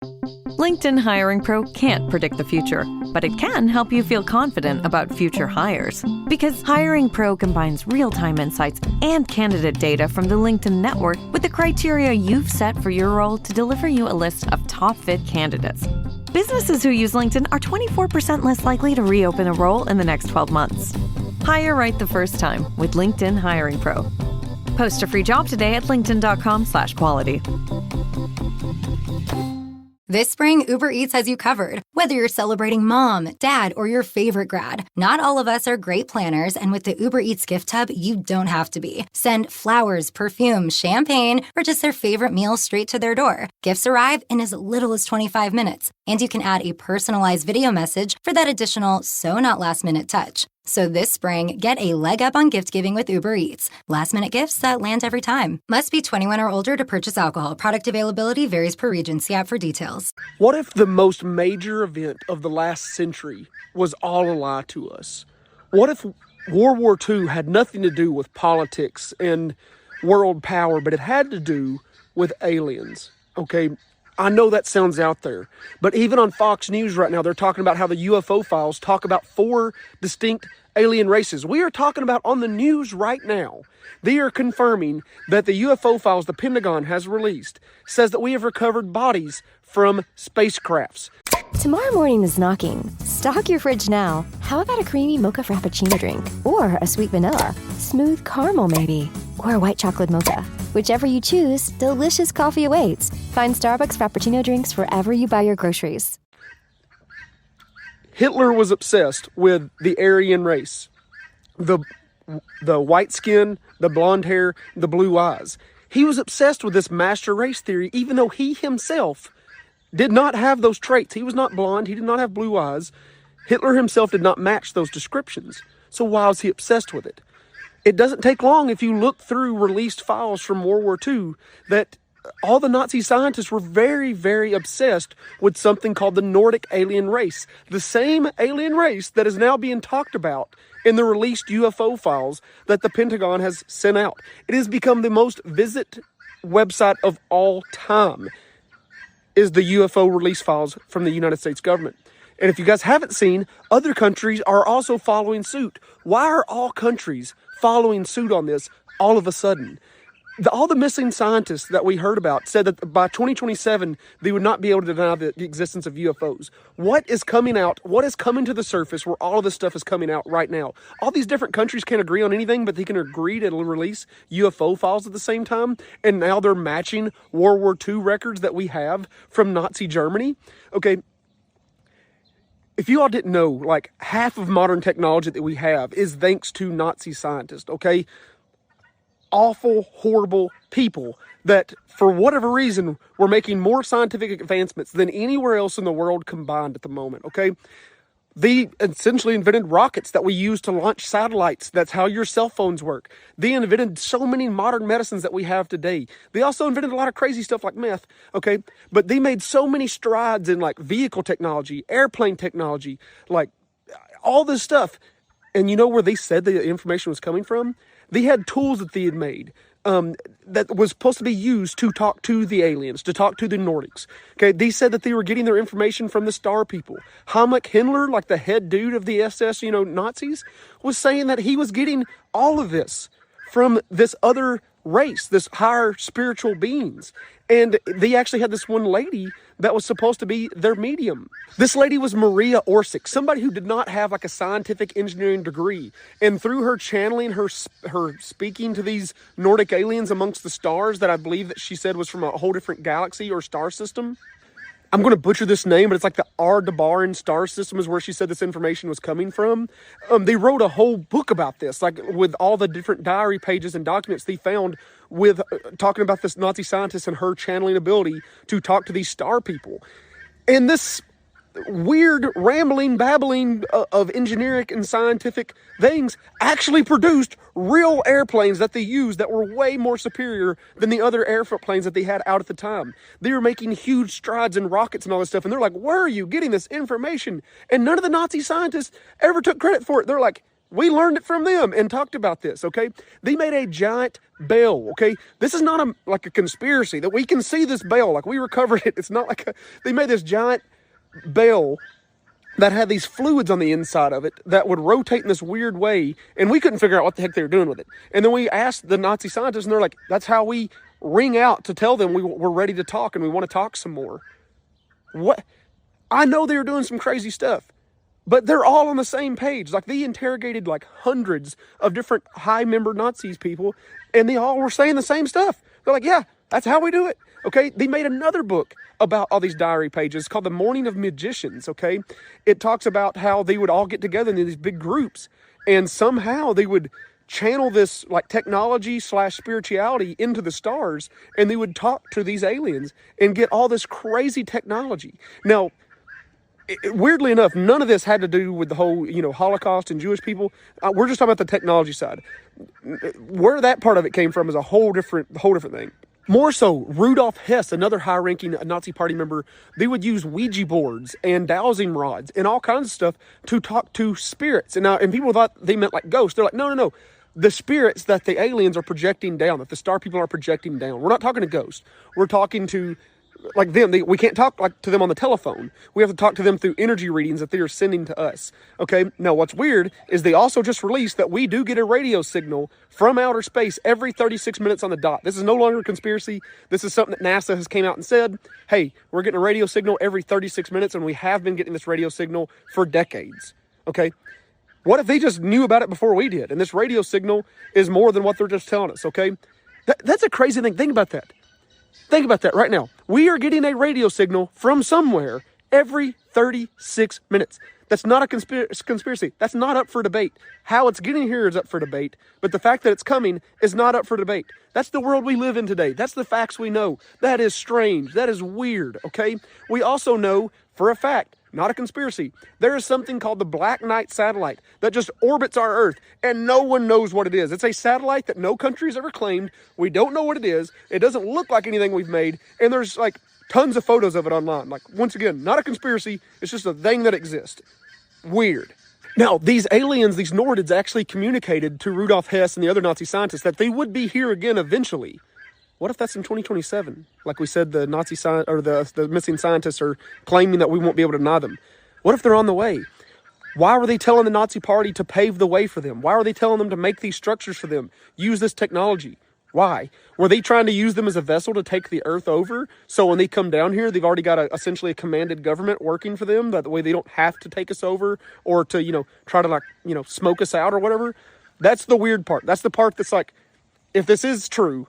LinkedIn Hiring Pro can't predict the future, but it can help you feel confident about future hires. Because Hiring Pro combines real-time insights and candidate data from the LinkedIn network with the criteria you've set for your role to deliver you a list of top-fit candidates. Businesses who use LinkedIn are 24% less likely to reopen a role in the next 12 months. Hire right the first time with LinkedIn Hiring Pro. Post a free job today at linkedin.com/quality. This spring, Uber Eats has you covered. Whether you're celebrating mom, dad, or your favorite grad, not all of us are great planners, and with the Uber Eats gift hub, you don't have to be. Send flowers, perfume, champagne, or just their favorite meal straight to their door. Gifts arrive in as little as 25 minutes, and you can add a personalized video message for that additional so-not-last-minute touch. So this spring, get a leg up on gift giving with Uber Eats. Last-minute gifts that land every time. Must be 21 or older to purchase alcohol. Product availability varies per region. See app for details. What if the most major event of the last century was all a lie to us? What if World War II had nothing to do with politics and world power, but it had to do with aliens? Okay, I know that sounds out there, but even on Fox News right now, they're talking about how the UFO files talk about 4 distinct alien races. We are talking about on the news right now. They are confirming that the UFO files the Pentagon has released says that we have recovered bodies from spacecrafts. Tomorrow morning is knocking. Stock your fridge now. How about a creamy mocha frappuccino drink? Or a sweet vanilla? Smooth caramel maybe? Or a white chocolate mocha? Whichever you choose, delicious coffee awaits. Find Starbucks Frappuccino drinks wherever you buy your groceries. Hitler was obsessed with the Aryan race. The white skin, the blonde hair, the blue eyes. He was obsessed with this master race theory, even though he himself did not have those traits. He was not blonde. He did not have blue eyes. Hitler himself did not match those descriptions. So why was he obsessed with it? It doesn't take long if you look through released files from World War II that all the Nazi scientists were very, very obsessed with something called the Nordic alien race. The same alien race that is now being talked about in the released UFO files that the Pentagon has sent out. It has become the most visited website of all time, is the UFO release files from the United States government. And if you guys haven't seen, other countries are also following suit. Why are all countries following suit on this all of a sudden? All the missing scientists that we heard about said that by 2027, they would not be able to deny the existence of UFOs. What is coming out? What is coming to the surface where all of this stuff is coming out right now? All these different countries can't agree on anything, but they can agree to release UFO files at the same time. And now they're matching World War II records that we have from Nazi Germany. Okay. If you all didn't know, like half of modern technology that we have is thanks to Nazi scientists, okay? Awful, horrible people that, for whatever reason, were making more scientific advancements than anywhere else in the world combined at the moment, okay? They essentially invented rockets that we use to launch satellites. That's how your cell phones work. They invented so many modern medicines that we have today. They also invented a lot of crazy stuff like meth, okay? But they made so many strides in like vehicle technology, airplane technology, like all this stuff. And you know where they said the information was coming from? They had tools that they had made that was supposed to be used to talk to the aliens, to talk to the Nordics. Okay, they said that they were getting their information from the Star People. Heinrich Himmler, like the head dude of the SS, Nazis, was saying that he was getting all of this from this other race, this higher spiritual beings. And they actually had this one lady that was supposed to be their medium. This lady was Maria Orsic, somebody who did not have like a scientific engineering degree. And through her channeling, her speaking to these Nordic aliens amongst the stars that I believe that she said was from a whole different galaxy or star system. I'm going to butcher this name, but it's like the Aldebaran star system is where she said this information was coming from. They wrote a whole book about this, like with all the different diary pages and documents they found with talking about this Nazi scientist and her channeling ability to talk to these star people. And this weird rambling, babbling of engineering and scientific things actually produced real airplanes that they used that were way more superior than the other airplanes that they had out at the time. They were making huge strides in rockets and all this stuff, and they're like, where are you getting this information? And none of the Nazi scientists ever took credit for it. They're like, We learned it from them and talked about this, okay? They made a giant bell, okay? This is not like a conspiracy that we can see this bell, like we recovered it. It's not like they made this giant bell that had these fluids on the inside of it that would rotate in this weird way, and we couldn't figure out what the heck they were doing with it. And then we asked the Nazi scientists, and they're like, that's how we ring out to tell them we're ready to talk and we want to talk some more. What? I know they were doing some crazy stuff, but they're all on the same page. Like, they interrogated like hundreds of different high-member Nazis people, and they all were saying the same stuff. They're like, yeah, that's how we do it. Okay, they made another book about all these diary pages called The Morning of Magicians, okay? It talks about how they would all get together in these big groups, and somehow they would channel this like technology / spirituality into the stars, and they would talk to these aliens and get all this crazy technology. Now, weirdly enough, none of this had to do with the whole, Holocaust and Jewish people. We're just talking about the technology side. Where that part of it came from is a whole different thing. More so, Rudolf Hess, another high-ranking Nazi party member, they would use Ouija boards and dowsing rods and all kinds of stuff to talk to spirits. And people thought they meant like ghosts. They're like, no. The spirits that the aliens are projecting down, that the star people are projecting down. We're not talking to ghosts. We're talking to like them. We can't talk like to them on the telephone. We have to talk to them through energy readings that they are sending to us. Okay. Now, what's weird is they also just released that we do get a radio signal from outer space every 36 minutes on the dot. This is no longer a conspiracy. This is something that NASA has came out and said, hey, we're getting a radio signal every 36 minutes, and we have been getting this radio signal for decades. Okay. What if they just knew about it before we did? And this radio signal is more than what they're just telling us. Okay. That's a crazy thing. Think about that. Think about that right now. We are getting a radio signal from somewhere every 36 minutes. That's not a conspiracy. That's not up for debate. How it's getting here is up for debate, but the fact that it's coming is not up for debate. That's the world we live in today. That's the facts we know. That is strange. That is weird, okay? We also know for a fact, not a conspiracy, there is something called the Black Knight satellite that just orbits our Earth, and no one knows what it is. It's a satellite that no country has ever claimed. We don't know what it is. It doesn't look like anything we've made, and there's like tons of photos of it online. Like, once again, not a conspiracy. It's just a thing that exists. Weird. Now, these aliens, these Nordids, actually communicated to Rudolf Hess and the other Nazi scientists that they would be here again eventually. What if that's in 2027? Like we said, the Nazi or the missing scientists are claiming that we won't be able to deny them. What if they're on the way? Why were they telling the Nazi party to pave the way for them? Why were they telling them to make these structures for them? Use this technology? Why? Were they trying to use them as a vessel to take the Earth over? So when they come down here, they've already got essentially a commanded government working for them. That way they don't have to take us over or to, try to smoke us out or whatever. That's the weird part. That's the part that's like, if this is true,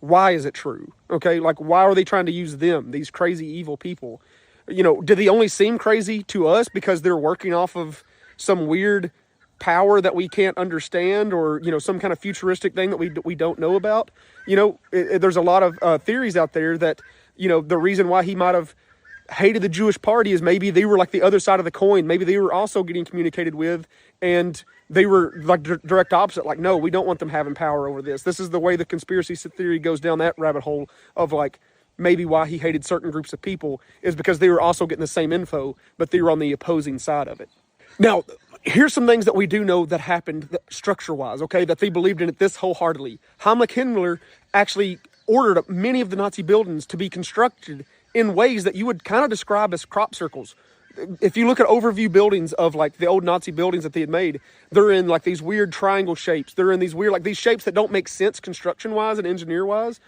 why is it true? Okay, like, why are they trying to use them, these crazy evil people? Do they only seem crazy to us because they're working off of some weird power that we can't understand, or some kind of futuristic thing that we don't know about? There's a lot of theories out there that the reason why he might have hated the Jewish party is maybe they were like the other side of the coin. Maybe they were also getting communicated with, and they were like direct opposite. Like, no, we don't want them having power over this. This is the way the conspiracy theory goes down that rabbit hole of like, maybe why he hated certain groups of people is because they were also getting the same info, but they were on the opposing side of it. Now, here's some things that we do know that happened structure-wise, okay, that they believed in it this wholeheartedly. Heinrich Himmler actually ordered many of the Nazi buildings to be constructed in ways that you would kind of describe as crop circles. If you look at overview buildings of like the old Nazi buildings that they had made, they're in like these weird triangle shapes. They're in these weird, like these shapes that don't make sense construction-wise and engineer-wise.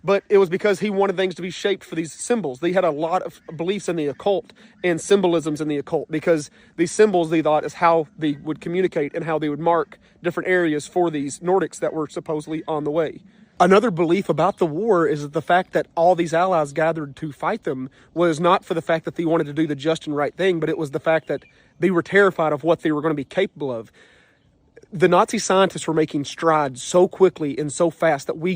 But it was because he wanted things to be shaped for these symbols. They had a lot of beliefs in the occult and symbolisms in the occult, because these symbols, they thought, is how they would communicate and how they would mark different areas for these Nordics that were supposedly on the way. Another belief about the war is that the fact that all these allies gathered to fight them was not for the fact that they wanted to do the just and right thing, but it was the fact that they were terrified of what they were going to be capable of. The Nazi scientists were making strides so quickly and so fast that we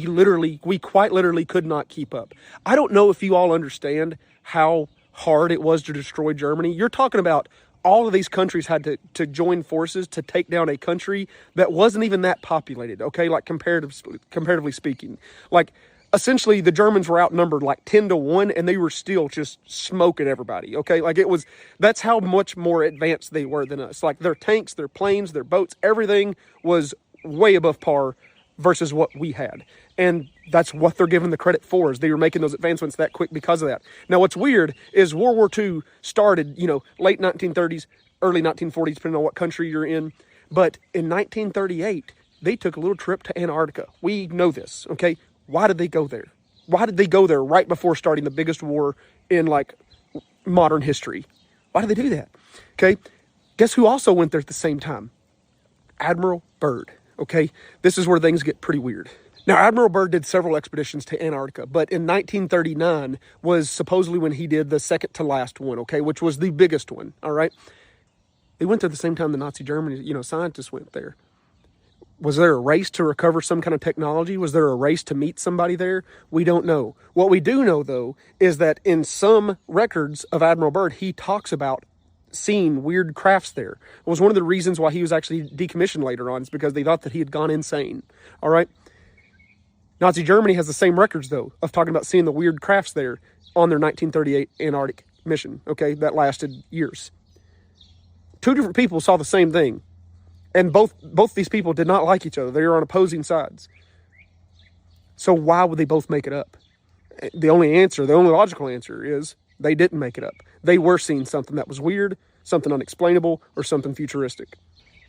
quite literally could not keep up. I don't know if you all understand how hard it was to destroy Germany. You're talking about all of these countries had to join forces to take down a country that wasn't even that populated, okay, like comparatively speaking. Like, essentially the Germans were outnumbered like 10-1, and they were still just smoking everybody, okay? Like that's how much more advanced they were than us. Like their tanks, their planes, their boats, everything was way above par versus what we had. And that's what they're given the credit for, is they were making those advancements that quick because of that. Now, what's weird is World War II started, late 1930s, early 1940s, depending on what country you're in. But in 1938, they took a little trip to Antarctica. We know this, okay? Why did they go there? Why did they go there right before starting the biggest war in, like, modern history? Why did they do that? Okay? Guess who also went there at the same time? Admiral Byrd, okay? This is where things get pretty weird. Now, Admiral Byrd did several expeditions to Antarctica, but in 1939 was supposedly when he did the second to last one, okay, which was the biggest one, all right? They went there at the same time the Nazi Germany, scientists went there. Was there a race to recover some kind of technology? Was there a race to meet somebody there? We don't know. What we do know, though, is that in some records of Admiral Byrd, he talks about seeing weird crafts there. It was one of the reasons why he was actually decommissioned later on, is because they thought that he had gone insane, all right? Nazi Germany has the same records, though, of talking about seeing the weird crafts there on their 1938 Antarctic mission, okay, that lasted years. Two different people saw the same thing. And both these people did not like each other. They were on opposing sides. So why would they both make it up? The only logical answer is they didn't make it up. They were seeing something that was weird, something unexplainable, or something futuristic.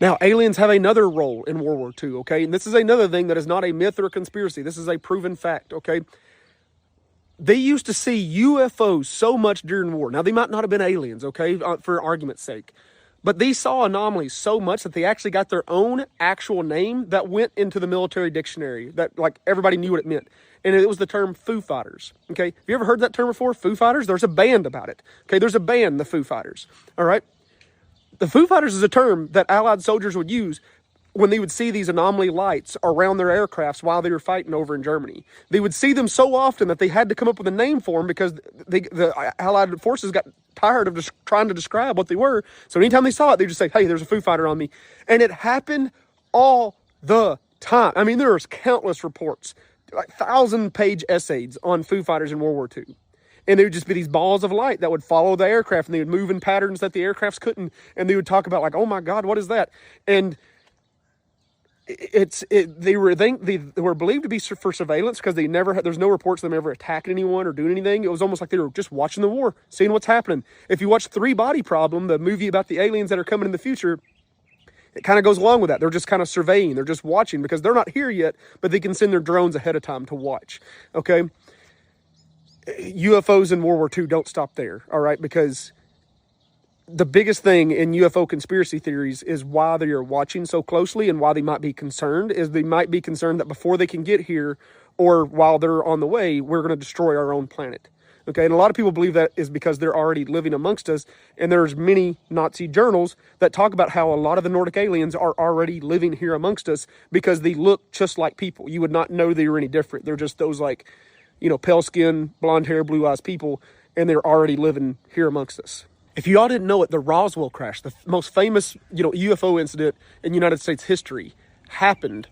Now, aliens have another role in World War II, okay? And this is another thing that is not a myth or a conspiracy. This is a proven fact, okay? They used to see UFOs so much during war. Now, they might not have been aliens, okay, for argument's sake. But they saw anomalies so much that they actually got their own actual name that went into the military dictionary, that like everybody knew what it meant. And it was the term Foo Fighters. Okay, have you ever heard that term before? Foo Fighters? There's a band about it. Okay, there's a band, the Foo Fighters. All right. The Foo Fighters is a term that Allied soldiers would use when they would see these anomaly lights around their aircrafts while they were fighting over in Germany. They would see them so often that they had to come up with a name for them, because the Allied forces got tired of just trying to describe what they were. So anytime they saw it, they just say, hey, there's a Foo Fighter on me. And it happened all the time. I mean, there's countless reports, like 1,000-page essays on Foo Fighters in World War II. And there would just be these balls of light that would follow the aircraft, and they would move in patterns that the aircrafts couldn't. And they would talk about, like, oh my God, what is that? And they were believed to be for surveillance, because there's no reports of them ever attacking anyone or doing anything. It was almost like they were just watching the war, seeing what's happening. If you watch Three Body Problem, the movie about the aliens that are coming in the future, it kind of goes along with that. They're just kind of surveying. They're just watching, because they're not here yet, but they can send their drones ahead of time to watch. Okay. UFOs in World War II don't stop there. All right. Because the biggest thing in UFO conspiracy theories is why they are watching so closely, and why they might be concerned is they might be concerned that before they can get here, or while they're on the way, we're going to destroy our own planet. Okay, and a lot of people believe that is because they're already living amongst us, and there's many Nazi journals that talk about how a lot of the Nordic aliens are already living here amongst us, because they look just like people. You would not know they were any different. They're just those, like, pale skin, blonde hair, blue eyes people, and they're already living here amongst us. If you all didn't know it, the Roswell crash, the most famous, UFO incident in United States history, happened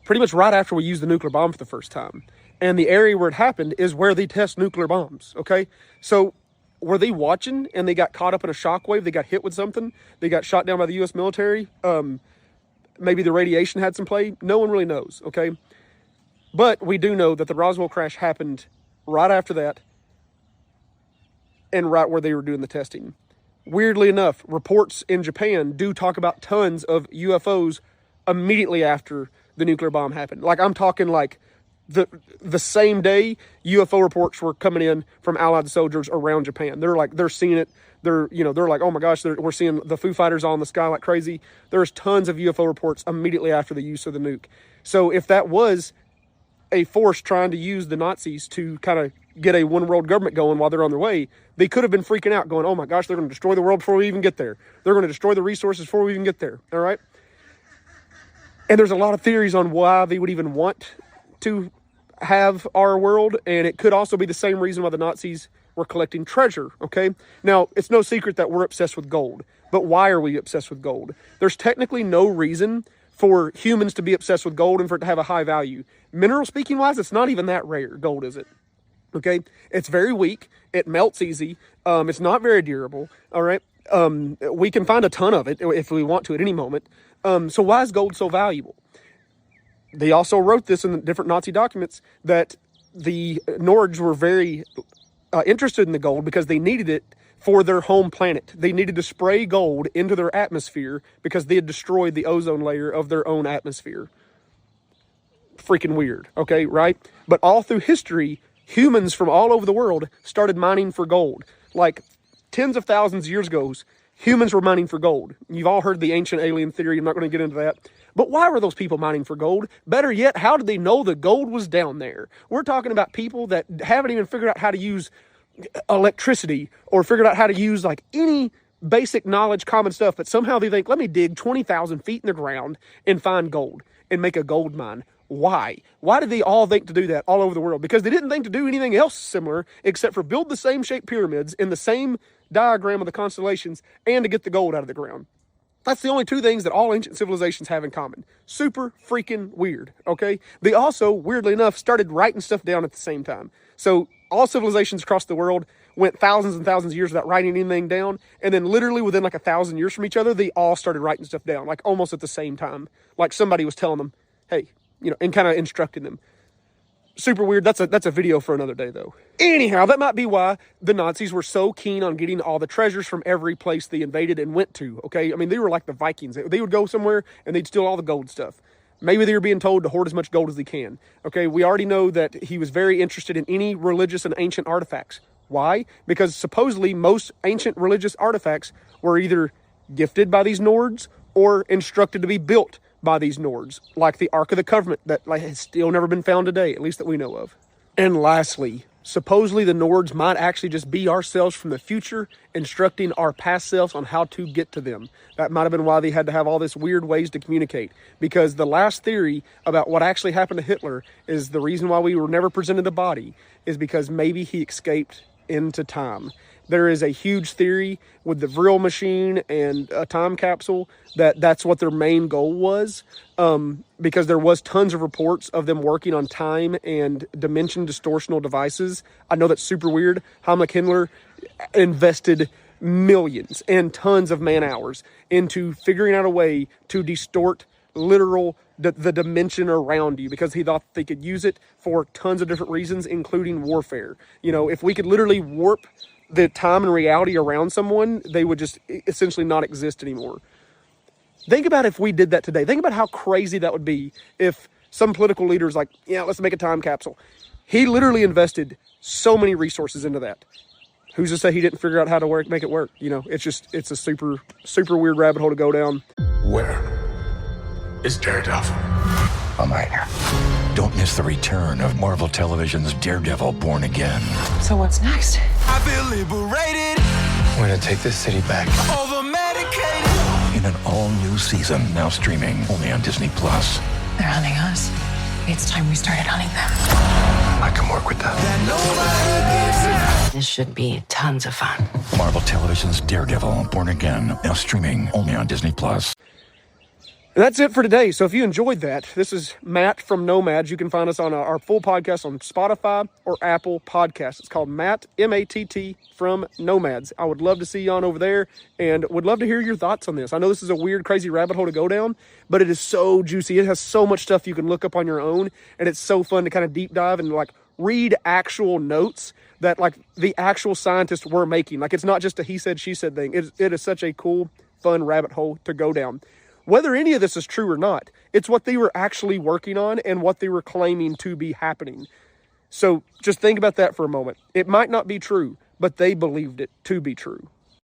pretty much right after we used the nuclear bomb for the first time. And the area where it happened is where they test nuclear bombs, okay? So were they watching and they got caught up in a shockwave? They got hit with something? They got shot down by the U.S. military? Maybe the radiation had some play? No one really knows, okay? But we do know that the Roswell crash happened right after that, and right where they were doing the testing. Weirdly enough, reports in Japan do talk about tons of UFOs immediately after the nuclear bomb happened. Like, I'm talking like the same day UFO reports were coming in from Allied soldiers around Japan. They're seeing it. They're like, oh my gosh, we're seeing the Foo Fighters all in the sky like crazy. There's tons of UFO reports immediately after the use of the nuke. So if that was a force trying to use the Nazis to kind of get a one world government going while they're on their way, they could have been freaking out, going, oh my gosh, they're going to destroy the world before we even get there. They're going to destroy the resources before we even get there. All right. And there's a lot of theories on why they would even want to have our world. And it could also be the same reason why the Nazis were collecting treasure. Okay. Now, it's no secret that we're obsessed with gold, but why are we obsessed with gold? There's technically no reason for humans to be obsessed with gold and for it to have a high value. Mineral speaking wise, it's not even that rare, gold, is it? Okay, it's very weak. It melts easy. It's not very durable. All right, we can find a ton of it if we want to at any moment. So why is gold so valuable? They also wrote this in the different Nazi documents that the Nords were very interested in the gold because they needed it for their home planet. They needed to spray gold into their atmosphere because they had destroyed the ozone layer of their own atmosphere. Freaking weird, okay, right? But all through history, humans from all over the world started mining for gold. Like tens of thousands of years ago, humans were mining for gold. You've all heard the ancient alien theory. I'm not going to get into that. But why were those people mining for gold? Better yet, how did they know the gold was down there? We're talking about people that haven't even figured out how to use electricity or figured out how to use like any basic knowledge, common stuff, but somehow they think, let me dig 20,000 feet in the ground and find gold and make a gold mine. Why? Why did they all think to do that all over the world? Because they didn't think to do anything else similar except for build the same shaped pyramids in the same diagram of the constellations and to get the gold out of the ground. That's the only two things that all ancient civilizations have in common. Super freaking weird, okay? They also, weirdly enough, started writing stuff down at the same time. So all civilizations across the world went thousands and thousands of years without writing anything down, and then literally within like 1,000 years from each other, they all started writing stuff down, like almost at the same time. Like somebody was telling them, hey, and kind of instructing them. Super weird. That's a video for another day, though. Anyhow, that might be why the Nazis were so keen on getting all the treasures from every place they invaded and went to, okay? I mean, they were like the Vikings. They would go somewhere and they'd steal all the gold stuff. Maybe they were being told to hoard as much gold as they can, okay? We already know that he was very interested in any religious and ancient artifacts. Why? Because supposedly most ancient religious artifacts were either gifted by these Nords or instructed to be built by these Nords, like the Ark of the Covenant that has still never been found today, at least that we know of. And lastly, supposedly the Nords might actually just be ourselves from the future, instructing our past selves on how to get to them. That might have been why they had to have all this weird ways to communicate, because the last theory about what actually happened to Hitler is the reason why we were never presented the body is because maybe he escaped into time. There is a huge theory with the Vril machine and a time capsule that's what their main goal was, because there was tons of reports of them working on time and dimension distortional devices. I know that's super weird. Heinrich Himmler invested millions and tons of man hours into figuring out a way to distort the dimension around you because he thought they could use it for tons of different reasons, including warfare. If we could literally warp the time and reality around someone, they would just essentially not exist anymore. Think about if we did that today. Think about how crazy that would be if some political leader is like, yeah, let's make a time capsule. He literally invested so many resources into that. Who's to say he didn't figure out how to make it work? It's a super, super weird rabbit hole to go down. Where is Daredevil? I'm right here. Don't miss the return of Marvel Television's Daredevil Born Again. So what's next? I feel liberated. We're gonna take this city back. Over-medicated. In an all-new season, now streaming only on Disney+. They're hunting us. It's time we started hunting them. I can work with that. This should be tons of fun. Marvel Television's Daredevil Born Again, now streaming only on Disney+. And that's it for today. So if you enjoyed that, this is Matt from Nomads. You can find us on our full podcast on Spotify or Apple Podcasts. It's called Matt, M-A-T-T, from Nomads. I would love to see you on over there and would love to hear your thoughts on this. I know this is a weird, crazy rabbit hole to go down, but it is so juicy. It has so much stuff you can look up on your own, and it's so fun to kind of deep dive and read actual notes that the actual scientists were making. It's not just a he said, she said thing. It is such a cool, fun rabbit hole to go down. Whether any of this is true or not, it's what they were actually working on and what they were claiming to be happening. So just think about that for a moment. It might not be true, but they believed it to be true.